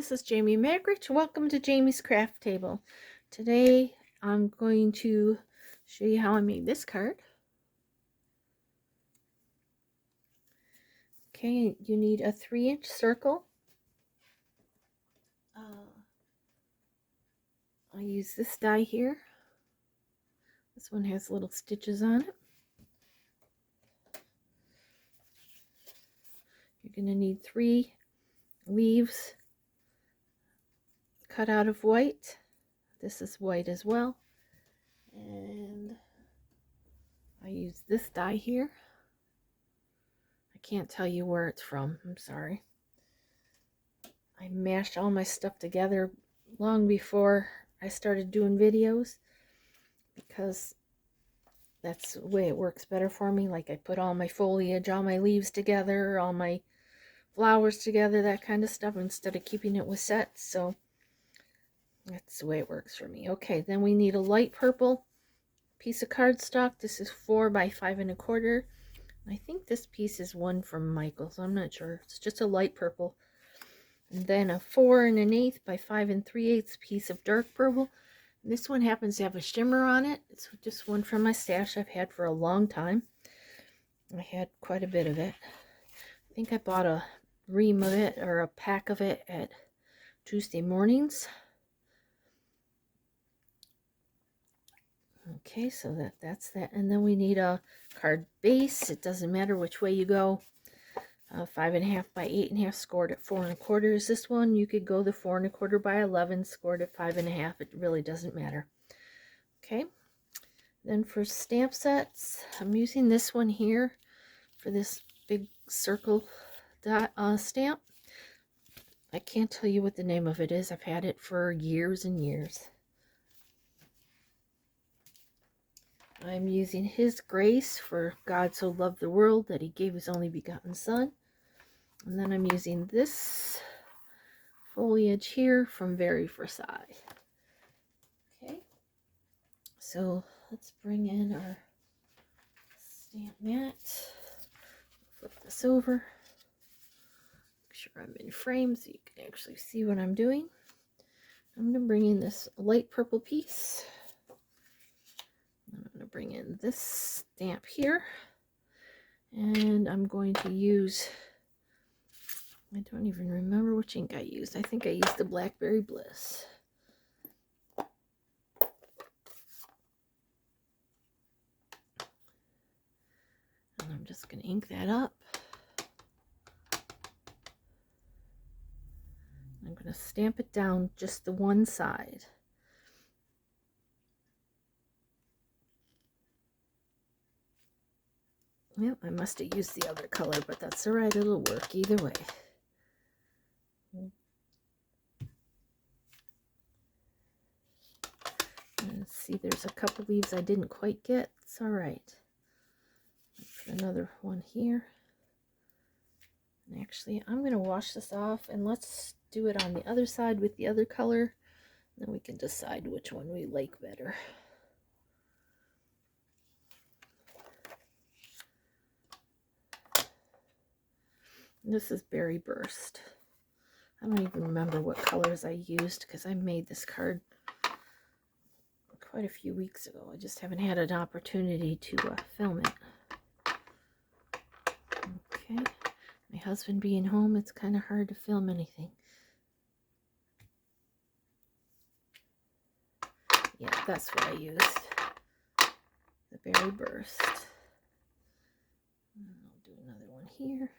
this is Jamie Magritte. Welcome to Jamie's Craft Table. Today I'm going to show you how I made this card. Okay, you need a 3-inch circle. I use this die here. This one has little stitches on it. You're going to need 3 leaves cut out of white. This is white as well. And I use this die here. I can't tell you where it's from. I'm sorry. I mashed all my stuff together long before I started doing videos because that's the way it works better for me. Like I put all my foliage, all my leaves together, all my flowers together, that kind of stuff, instead of keeping it with sets. So that's the way it works for me. Okay, then we need a light purple piece of cardstock. This is 4 by 5 1/4. I think this piece is one from Michaels. I'm not sure. It's just a light purple. And then a 4 1/8 by 5 3/8 piece of dark purple. And this one happens to have a shimmer on it. It's just one from my stash I've had for a long time. I had quite a bit of it. I think I bought a ream of it, or a pack of it, at Tuesday mornings. Okay, so that's that. And then we need a card base. It doesn't matter which way you go. 5 1/2 by 8 1/2, scored at 4 1/4 is this one. You could go the 4 1/4 by 11, scored at 5 1/2. It really doesn't matter. Okay. Then for stamp sets, I'm using this one here for this big circle dot stamp. I can't tell you what the name of it is. I've had it for years and years. I'm using His Grace for God so loved the world that he gave his only begotten son. And then I'm using this foliage here from Very Versailles. Okay, so let's bring in our stamp mat. Flip this over. Make sure I'm in frame so you can actually see what I'm doing. I'm going to bring in this light purple piece. I'm going to bring in this stamp here. And I'm going to use, I don't even remember which ink I used. I think I used the Blackberry Bliss. And I'm just going to ink that up. I'm going to stamp it down just the one side. Well, I must have used the other color, but that's all right. It'll work either way. And see, there's a couple leaves I didn't quite get. It's all right. Put another one here. And actually, I'm going to wash this off, and let's do it on the other side with the other color. Then we can decide which one we like better. This is Berry Burst. I don't even remember what colors I used because I made this card quite a few weeks ago. I just haven't had an opportunity to film it. Okay, my husband being home, it's kind of hard to film anything. Yeah, that's what I used. The Berry Burst. And I'll do another one here.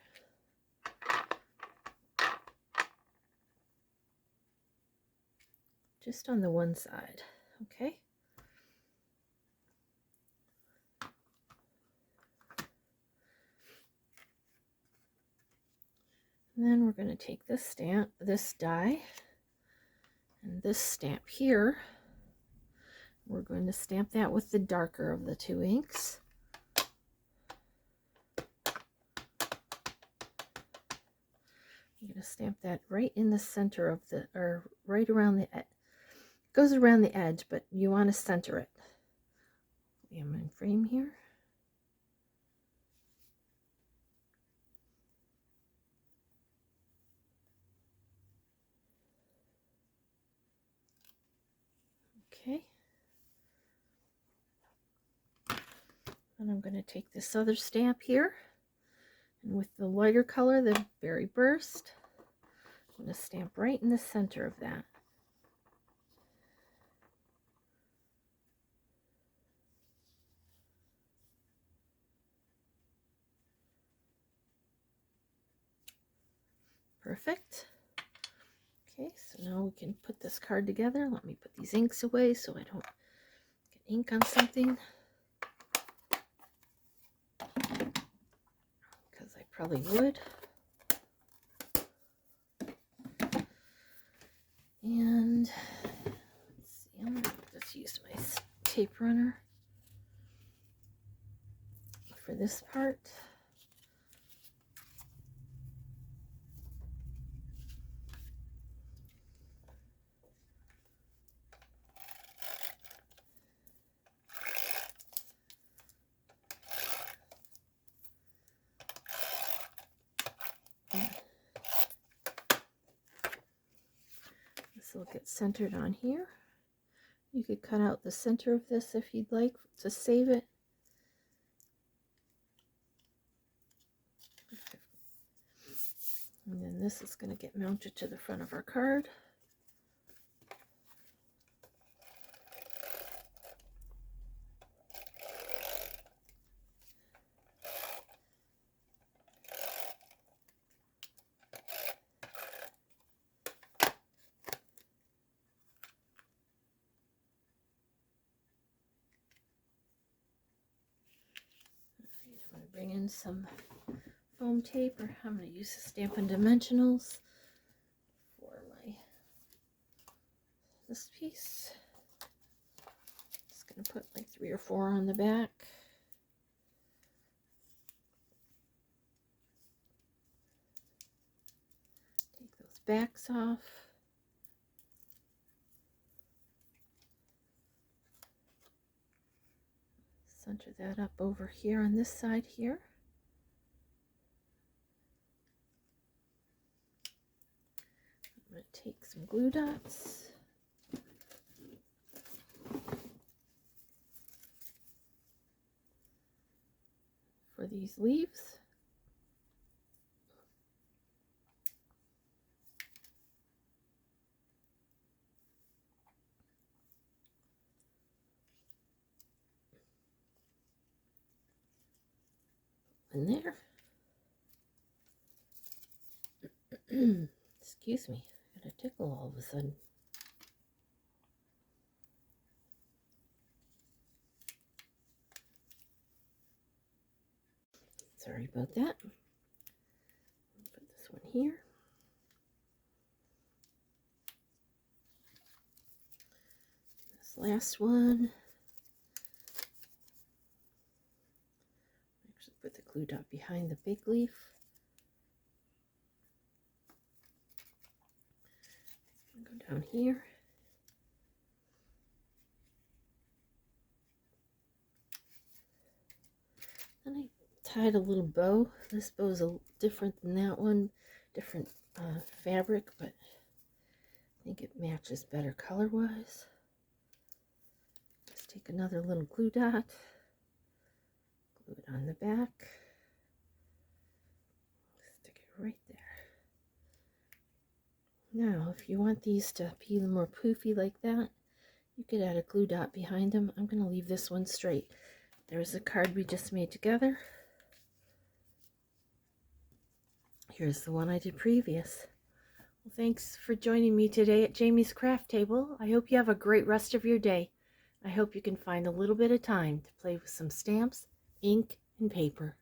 Just on the one side, okay? And then we're going to take this stamp, this die, and this stamp here. We're going to stamp that with the darker of the 2 inks. I'm going to stamp that right in the center of the, or right around the edge. It goes around the edge, but you want to center it. I'm in frame here. Okay. And I'm going to take this other stamp here, and with the lighter color, the Berry Burst, I'm going to stamp right in the center of that. Perfect. Okay, so now we can put this card together. Let me put these inks away so I don't get ink on something, because I probably would. And let's see, I'm going to just use my tape runner for this part. This will get centered on here. You could cut out the center of this if you'd like to save it. And then this is going to get mounted to the front of our card. I'm going to bring in some foam tape, or I'm going to use the Stampin' Dimensionals for this piece. Just going to put like 3 or 4 on the back. Take those backs off. Center that up over here on this side here. I'm going to take some glue dots. For these leaves. In there. Excuse me, I got a tickle all of a sudden. Sorry about that. Put this one here. This last one. Actually put the glue dot behind the big leaf. Go down here. Then I tied a little bow. This bow is a different than that one, different fabric, but I think it matches better color-wise. Let's take another little glue dot, glue it on the back, stick it right there. Now, if you want these to be more poofy like that, you could add a glue dot behind them. I'm going to leave this one straight. There's the card we just made together. Here's the one I did previous. Well, thanks for joining me today at Jamie's Craft Table. I hope you have a great rest of your day. I hope you can find a little bit of time to play with some stamps, ink, and paper.